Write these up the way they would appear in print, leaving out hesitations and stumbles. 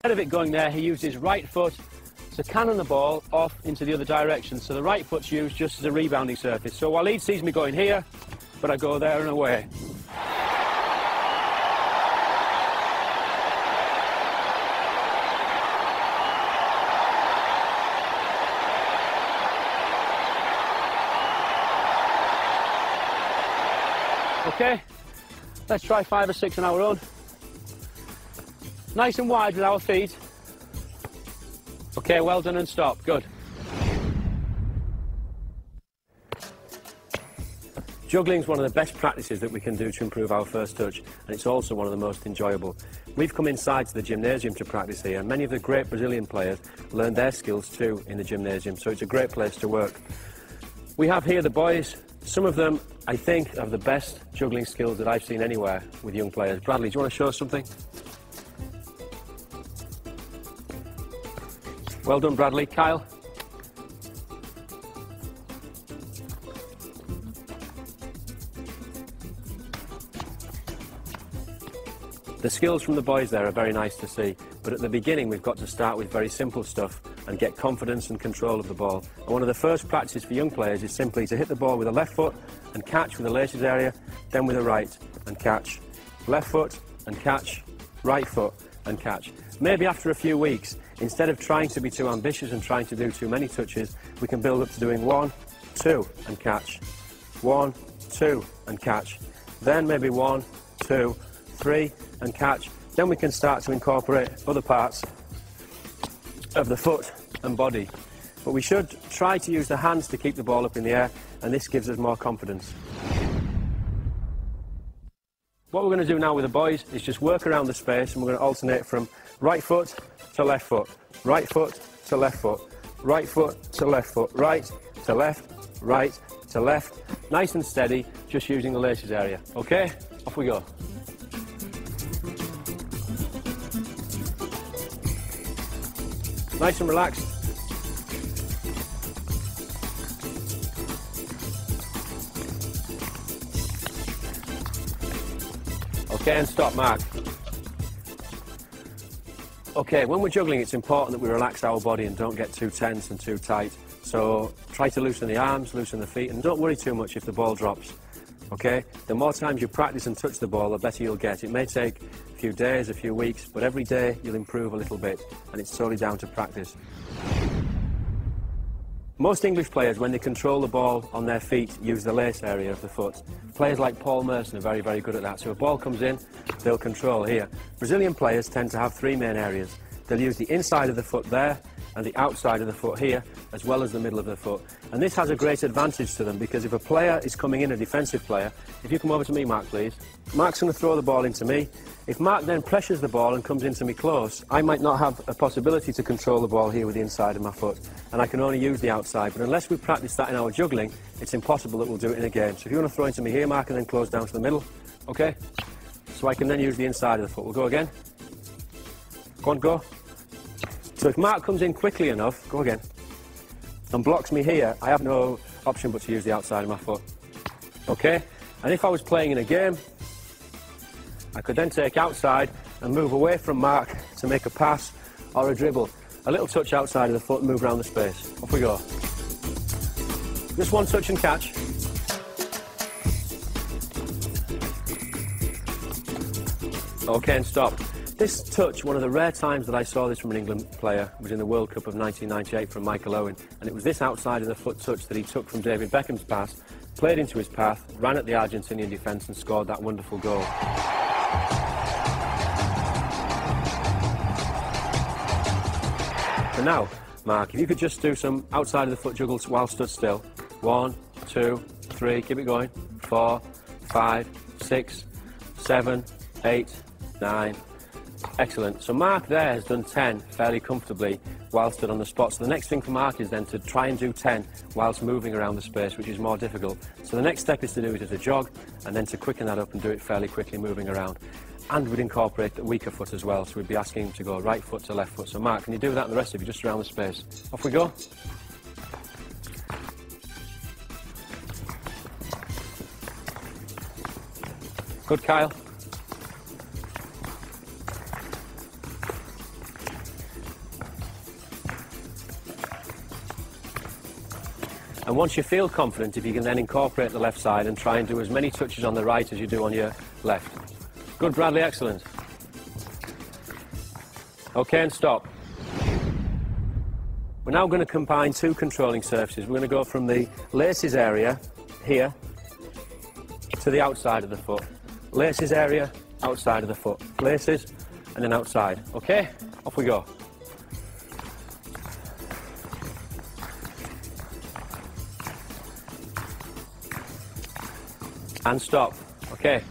Instead of it going there, he used his right foot to cannon the ball off into the other direction. So the right foot's used just as a rebounding surface. So Waleed sees me going here, but I go there and away. Okay, let's try 5 or 6 on our own. Nice and wide with our feet. Okay, well done and stop. Good. Juggling is one of the best practices that we can do to improve our first touch, and it's also one of the most enjoyable. We've come inside to the gymnasium to practice here, and many of the great Brazilian players learn their skills too in the gymnasium, so it's a great place to work. We have here the boys. Some of them, I think, have the best juggling skills that I've seen anywhere with young players. Bradley, do you want to show us something? Well done, Bradley. Kyle? The skills from the boys there are very nice to see, but at the beginning we've got to start with very simple stuff and get confidence and control of the ball. And one of the first practices for young players is simply to hit the ball with a left foot and catch with the laces area, then with a right and catch. Left foot and catch, right foot and catch. Maybe after a few weeks, instead of trying to be too ambitious and trying to do too many touches, we can build up to doing 1, 2 and catch. 1, 2 and catch. Then maybe 1, 2, 3 and catch. Then we can start to incorporate other parts of the foot and body. But we should try to use the hands to keep the ball up in the air, and this gives us more confidence. What we're going to do now with the boys is just work around the space, and we're going to alternate from right foot to left foot, right foot to left foot, right foot to left foot, right to left, right to left. Nice and steady, just using the laces area. Okay, off we go. Nice and relaxed. Okay, and stop, Mark. Okay, when we're juggling, it's important that we relax our body and don't get too tense and too tight. So try to loosen the arms, loosen the feet, and don't worry too much if the ball drops. Okay? The more times you practice and touch the ball, the better you'll get. It may take a few days, a few weeks, but every day you'll improve a little bit, and it's totally down to practice. Most English players, when they control the ball on their feet, use the lace area of the foot. Players like Paul Merson are very, very good at that. So if a ball comes in, they'll control here. Brazilian players tend to have 3 main areas. They'll use the inside of the foot there, and the outside of the foot here, as well as the middle of the foot. And this has a great advantage to them, because if a player is coming in, a defensive player, if you come over to me, Mark, please. Mark's going to throw the ball into me. If Mark then pressures the ball and comes into me close, I might not have a possibility to control the ball here with the inside of my foot, and I can only use the outside. But unless we practice that in our juggling, it's impossible that we'll do it in a game. So if you want to throw into me here, Mark, and then close down to the middle, okay? So I can then use the inside of the foot. We'll go again. Go on, go. So if Mark comes in quickly enough, go again, and blocks me here, I have no option but to use the outside of my foot. Okay? And if I was playing in a game, I could then take outside and move away from Mark to make a pass or a dribble. A little touch outside of the foot and move around the space. Off we go. Just one touch and catch. Okay, and stop. This touch, one of the rare times that I saw this from an England player, was in the World Cup of 1998 from Michael Owen, and it was this outside of the foot touch that he took from David Beckham's pass, played into his path, ran at the Argentinian defence and scored that wonderful goal. So now, Mark, if you could just do some outside of the foot juggles while stood still. 1, 2, 3, keep it going. 4, 5, 6, 7, 8, 9. Excellent. So Mark there has done 10 fairly comfortably while stood on the spot. So the next thing for Mark is then to try and do 10 whilst moving around the space, which is more difficult. So the next step is to do it as a jog, and then to quicken that up and do it fairly quickly moving around. And we'd incorporate the weaker foot as well, so we'd be asking him to go right foot to left foot. So Mark, can you do that and the rest of you just around the space? Off we go. Good, Kyle. And once you feel confident, if you can then incorporate the left side and try and do as many touches on the right as you do on your left. Good, Bradley, excellent. Okay, and stop. We're now going to combine two controlling surfaces. We're going to go from the laces area here to the outside of the foot. Laces area, outside of the foot. Laces, and then outside. Okay, off we go. And stop. Okay.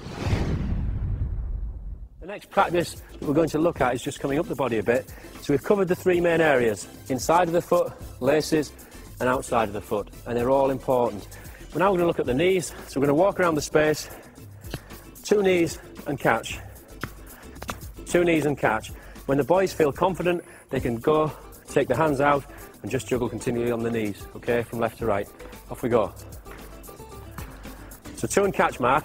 The next practice that we're going to look at is just coming up the body a bit. So we've covered the three main areas: inside of the foot, laces, and outside of the foot, and they're all important. We're now going to look at the knees. So we're going to walk around the space, two knees and catch. Two knees and catch. When the boys feel confident, they can go, take their hands out, and just juggle continually on the knees, okay, from left to right. Off we go. So two and catch, Mark.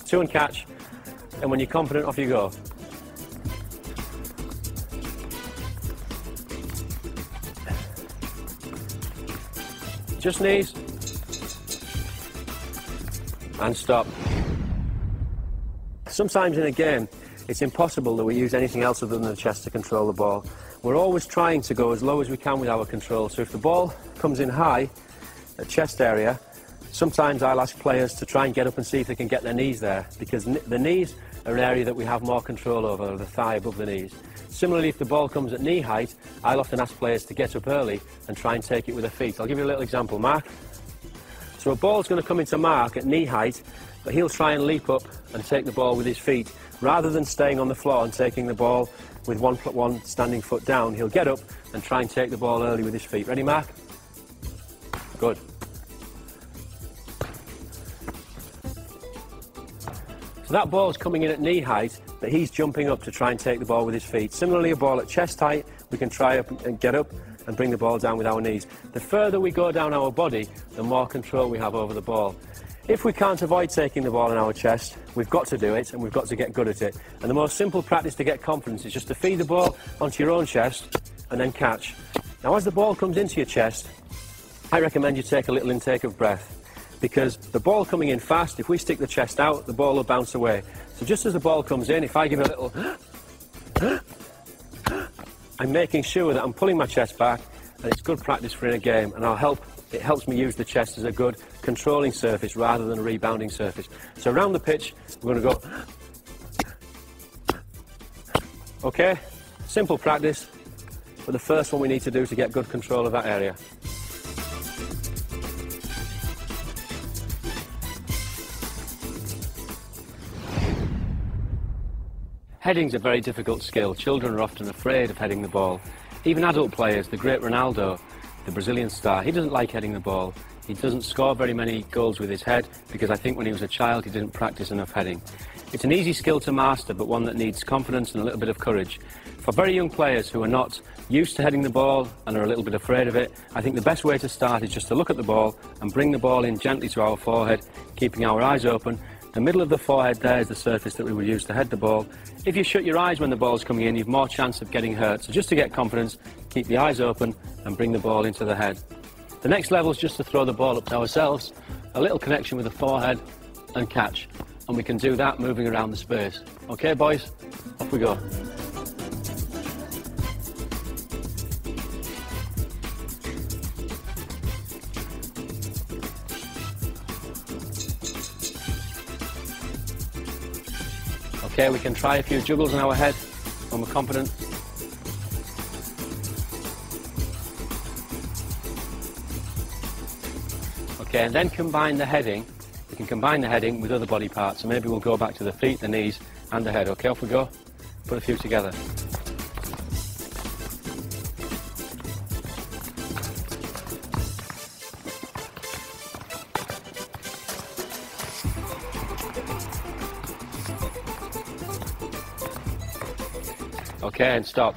Two and catch, and when you're confident, off you go. Just knees, and stop. Sometimes in a game, it's impossible that we use anything else other than the chest to control the ball. We're always trying to go as low as we can with our control, so if the ball comes in high at chest area, sometimes I'll ask players to try and get up and see if they can get their knees there, because the knees are an area that we have more control over, the thigh above the knees. Similarly, if the ball comes at knee height, I'll often ask players to get up early and try and take it with their feet. I'll give you a little example. Mark. So a ball's going to come into Mark at knee height, but he'll try and leap up and take the ball with his feet. Rather than staying on the floor and taking the ball with one standing foot down, he'll get up and try and take the ball early with his feet. Ready, Mark? Good. So that ball's coming in at knee height, but he's jumping up to try and take the ball with his feet. Similarly, a ball at chest height, we can try up and get up and bring the ball down with our knees. The further we go down our body, the more control we have over the ball. If we can't avoid taking the ball in our chest, we've got to do it, and we've got to get good at it. And the most simple practice to get confidence is just to feed the ball onto your own chest and then catch. Now, as the ball comes into your chest, I recommend you take a little intake of breath, because the ball coming in fast, if we stick the chest out, the ball will bounce away. So just as the ball comes in, if I give it a little I'm making sure that I'm pulling my chest back, and it's good practice for in a game, and it helps me use the chest as a good controlling surface rather than a rebounding surface. So around the pitch, we're going to go. Okay, simple practice, but the first one we need to do to get good control of that area. Heading's a very difficult skill. Children are often afraid of heading the ball. Even adult players, the great Ronaldo, the Brazilian star, he doesn't like heading the ball. He doesn't score very many goals with his head because I think when he was a child he didn't practice enough heading. It's an easy skill to master, but one that needs confidence and a little bit of courage. For very young players who are not used to heading the ball and are a little bit afraid of it, I think the best way to start is just to look at the ball and bring the ball in gently to our forehead, keeping our eyes open. The middle of the forehead there is the surface that we would use to head the ball. If you shut your eyes when the ball's coming in, you've more chance of getting hurt. So just to get confidence, keep the eyes open and bring the ball into the head. The next level is just to throw the ball up to ourselves, a little connection with the forehead and catch. And we can do that moving around the space. Okay, boys? Off we go. Okay, we can try a few juggles in our head when we're confident. Okay, and then combine the heading. We can combine the heading with other body parts. So maybe we'll go back to the feet, the knees, and the head. Okay, off we go. Put a few together. Okay, and stop.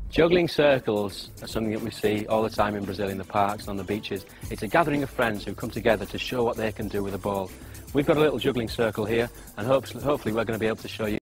Juggling circles are something that we see all the time in Brazil, in the parks, on the beaches. It's a gathering of friends who come together to show what they can do with a ball. We've got a little juggling circle here, and hopefully we're going to be able to show you